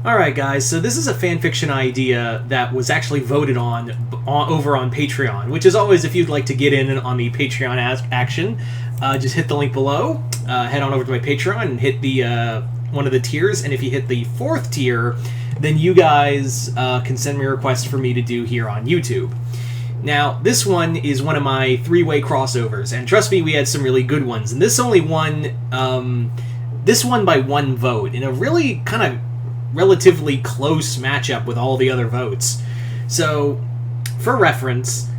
Alright guys, so this is a fanfiction idea that was actually voted on over on Patreon, which is always, if you'd like to get in on the Patreon action, just hit the link below, head on over to my Patreon and hit the one of the tiers, and if you hit the 4th tier, then you guys can send me requests for me to do here on YouTube. Now, this one is one of my 3-way crossovers, and trust me, we had some really good ones, and this only won, this won by 1 vote, in a really kind of relatively close matchup with all the other votes. So, for reference,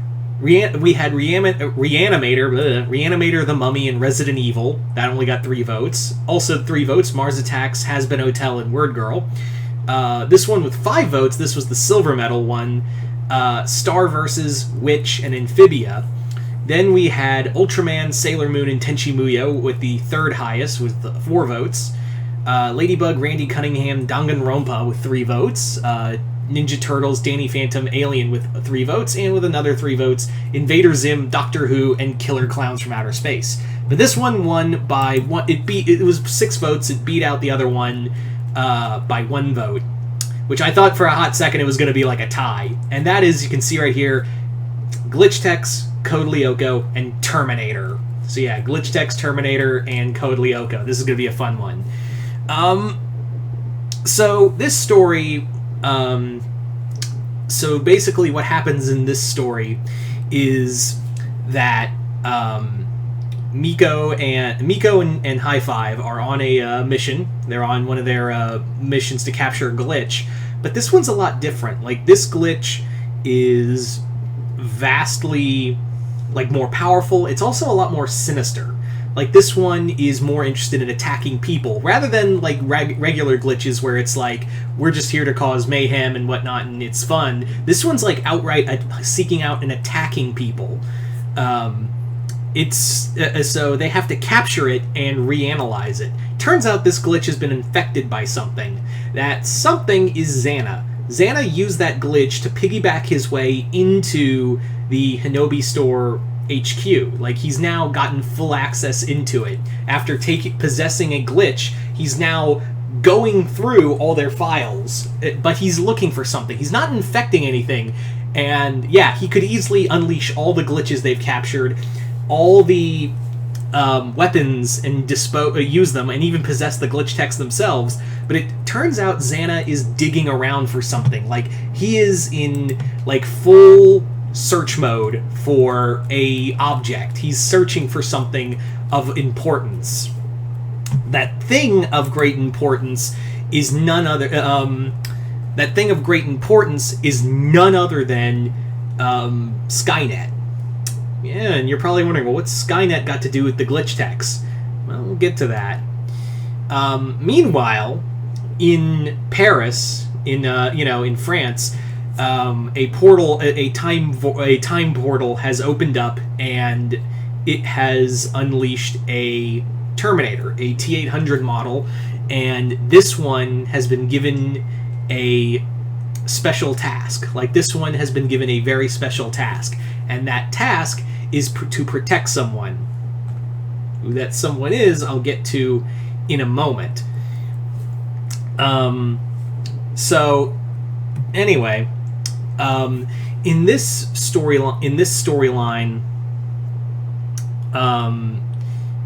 we had Reanimator, The Mummy, and Resident Evil. That only got 3 votes. Also 3 votes, Mars Attacks, Has Been Hotel, and Word Girl. This one with 5 votes, this was the silver medal one, Star vs. Witch and Amphibia. Then we had Ultraman, Sailor Moon, and Tenchi Muyo with the 3rd highest with 4 votes. Ladybug, Randy Cunningham, Danganronpa with 3 votes. Ninja Turtles, Danny Phantom, Alien with 3 votes. And with another 3 votes, Invader Zim, Doctor Who, and Killer Clowns from Outer Space. But this one won by 1. It was 6 votes. It beat out the other one by 1 vote. Which I thought for a hot second it was going to be like a tie. And that is, you can see right here, Glitchtex, Code Lyoko, and Terminator. So yeah, Glitchtex, Terminator, and Code Lyoko. This is going to be a fun one. So this story, so basically what happens in this story is that, Miko and High Five are on a mission. They're on one of their missions to capture a glitch, but this one's a lot different. Like, this glitch is vastly, like, more powerful. It's also a lot more sinister. Like, this one is more interested in attacking people, rather than, like, regular glitches where it's like, we're just here to cause mayhem and whatnot, and it's fun. This one's, like, outright seeking out and attacking people. So they have to capture it and reanalyze it. Turns out this glitch has been infected by something. That something is Xana. Xana used that glitch to piggyback his way into the Hinobi store HQ. Like, he's now gotten full access into it. After possessing a glitch, he's now going through all their files, but he's looking for something. He's not infecting anything, and yeah, he could easily unleash all the glitches they've captured, all the weapons, and use them, and even possess the glitch techs themselves. But it turns out Xana is digging around for something. Like, he is in, like, full search mode for a object. He's searching for something of importance. That thing of great importance is none other. That thing of great importance is none other than Skynet. Yeah, and you're probably wondering, well, what's Skynet got to do with the glitch techs? Well, we'll get to that. Meanwhile, in Paris, in France, a time portal has opened up, and it has unleashed a Terminator, a T-800 model, and this one has been given a special task. Like, this one has been given a very special task, and that task is to protect someone. Who that someone is, I'll get to in a moment. So, anyway, in this storyline,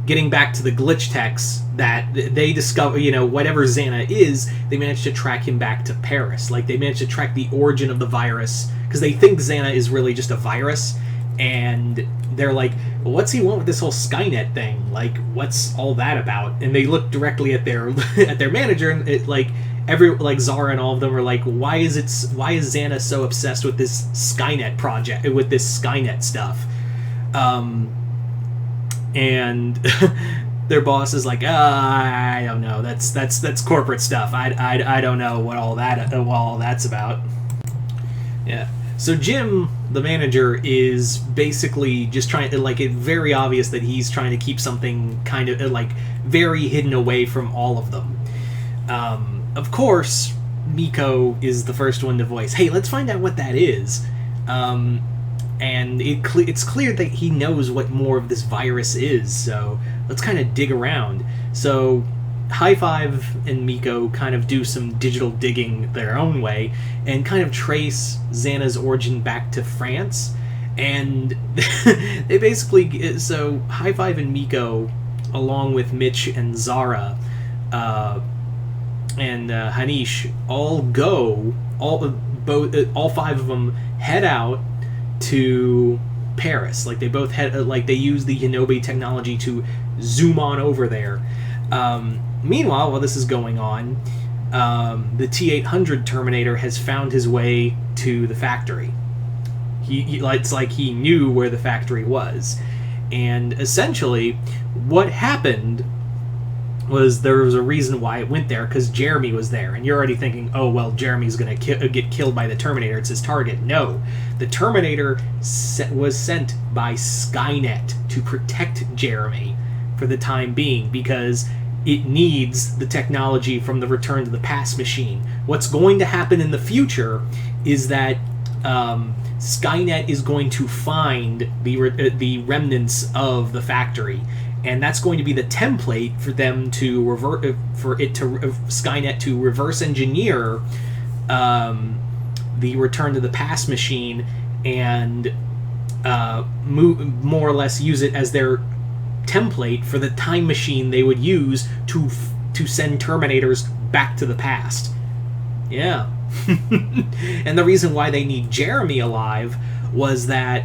getting back to the glitch techs, that they discover, whatever Xana is, they managed to track him back to Paris. Like, they managed to track the origin of the virus, because they think Xana is really just a virus, and they're like, well, what's he want with this whole Skynet thing? Like, what's all that about? And they look directly at their manager, and Zara and all of them are like, why is Xana so obsessed with this Skynet project, with this Skynet stuff? And their boss is like, I don't know, that's corporate stuff. I don't know what all that's about. Yeah. So Jim, the manager, is basically just trying to, like, it's very obvious that he's trying to keep something kind of, like, very hidden away from all of them. Of course, Miko is the first one to voice, hey, let's find out what that is. And it's clear that he knows what more of this virus is, so let's kind of dig around. So High Five and Miko kind of do some digital digging their own way and kind of trace Xana's origin back to France. And they basically... So High Five and Miko, along with Mitch and Zara and Hanish, all five of them head out to Paris. Like, they both head... Like, they use the Hinobi technology to zoom on over there. Meanwhile, while this is going on, the T-800 Terminator has found his way to the factory. It's like he knew where the factory was. And essentially, what happened was there was a reason why it went there, because Jeremy was there. And you're already thinking, oh, well, Jeremy's going to get killed by the Terminator. It's his target. No. The Terminator was sent by Skynet to protect Jeremy for the time being, because it needs the technology from the Return to the Past machine. What's going to happen in the future is that Skynet is going to find the remnants of the factory, and that's going to be the template for them to Skynet to reverse engineer the Return to the Past machine and more or less use it as their template for the time machine they would use to send Terminators back to the past. Yeah. And the reason why they need Jeremy alive was that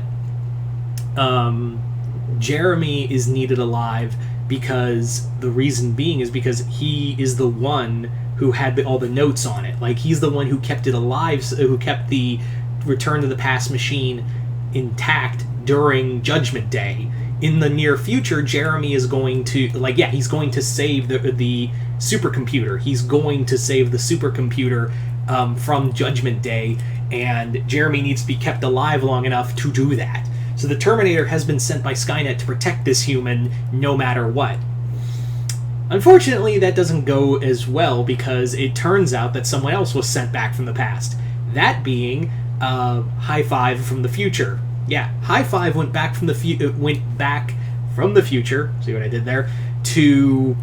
Jeremy is needed alive because the reason being is because he is the one who had all the notes on it. Like, he's the one who kept it alive, who kept the Return to the Past machine intact during Judgment Day. In the near future, Jeremy is going to, he's going to save the supercomputer. He's going to save the supercomputer from Judgment Day, and Jeremy needs to be kept alive long enough to do that. So the Terminator has been sent by Skynet to protect this human no matter what. Unfortunately, that doesn't go as well, because it turns out that someone else was sent back from the past. That being High Five from the future. Yeah, High Five went back from the future. See what I did there? To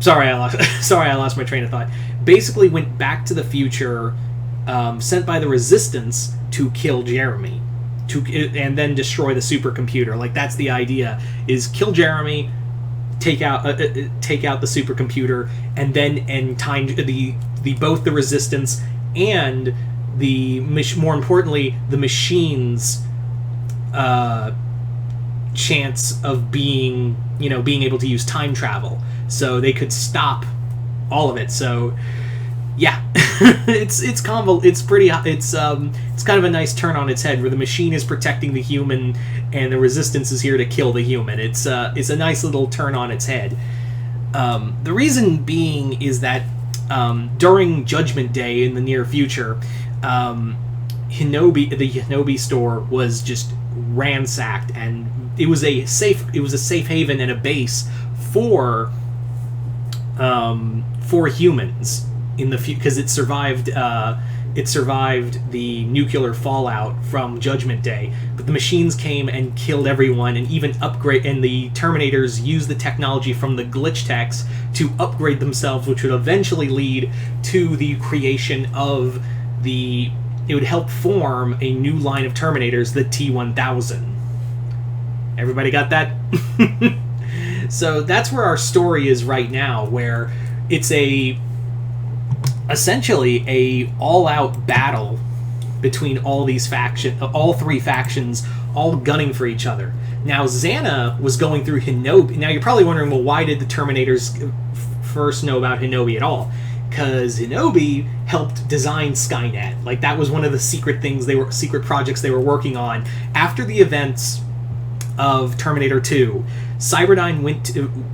sorry, I lost my train of thought. Basically, went back to the future, sent by the Resistance to kill Jeremy, and then destroy the supercomputer. Like, that's the idea: is kill Jeremy, take out the supercomputer, and then time both the Resistance and more importantly the machine's chance of being able to use time travel, so they could stop all of it. So yeah, it's kind of a nice turn on its head, where the machine is protecting the human and the Resistance is here to kill the human. It's a nice little turn on its head. The reason being is that during Judgment Day in the near future, the Hinobi store was just ransacked, and it was a safe haven and a base for humans in the because it survived the nuclear fallout from Judgment Day. But the machines came and killed everyone, and even and the Terminators used the technology from the glitch techs to upgrade themselves, which would eventually lead to the creation of it would help form a new line of Terminators, the T-1000. Everybody got that? So that's where our story is right now, where it's essentially a all-out battle between all three factions, all gunning for each other. Now, Xana was going through Hinobi. Now, you're probably wondering, well, why did the Terminators first know about Hinobi at all? Because Hinobi helped design Skynet. Like, that was one of the secret projects they were working on. After the events of Terminator 2, Cyberdyne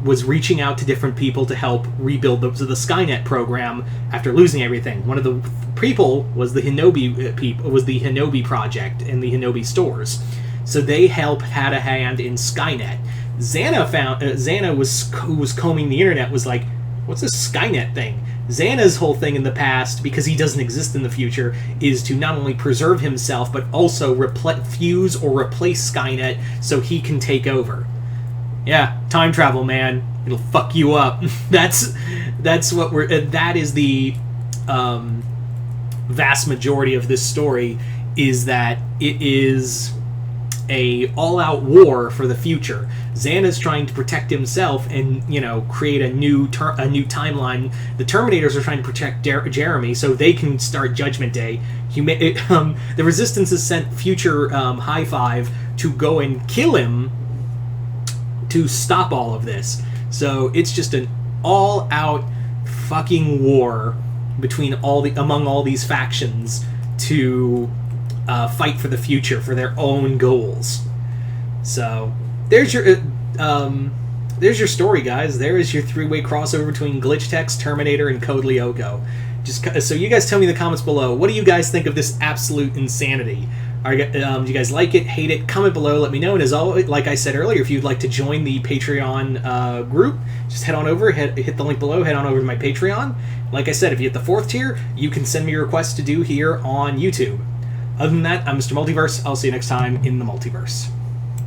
was reaching out to different people to help rebuild the Skynet program after losing everything. One of the people was the Hinobi project and the Hinobi stores. So they had a hand in Skynet. Xana was combing the internet, was like, what's this Skynet thing? Xana's whole thing in the past, because he doesn't exist in the future, is to not only preserve himself, but also fuse or replace Skynet so he can take over. Yeah, time travel, man. It'll fuck you up. That's what that is the vast majority of this story, is that it is a all-out war for the future. Xana's trying to protect himself and, create a new timeline. The Terminators are trying to protect Jeremy so they can start Judgment Day. The Resistance has sent future High Five to go and kill him to stop all of this. So it's just an all-out fucking war among all these factions to fight for the future for their own goals. So there's your story, guys. There is your three-way crossover between Glitchtex, Terminator, and Code Lyoko. So you guys tell me in the comments below, what do you guys think of this absolute insanity? Do you guys like it, hate it? Comment below, let me know. And as always, like I said earlier, if you'd like to join the Patreon group, just head on over, hit the link below, head on over to my Patreon. Like I said, if you hit the 4th tier, you can send me requests to do here on YouTube. Other than that, I'm Mr. Multiverse. I'll see you next time in the multiverse.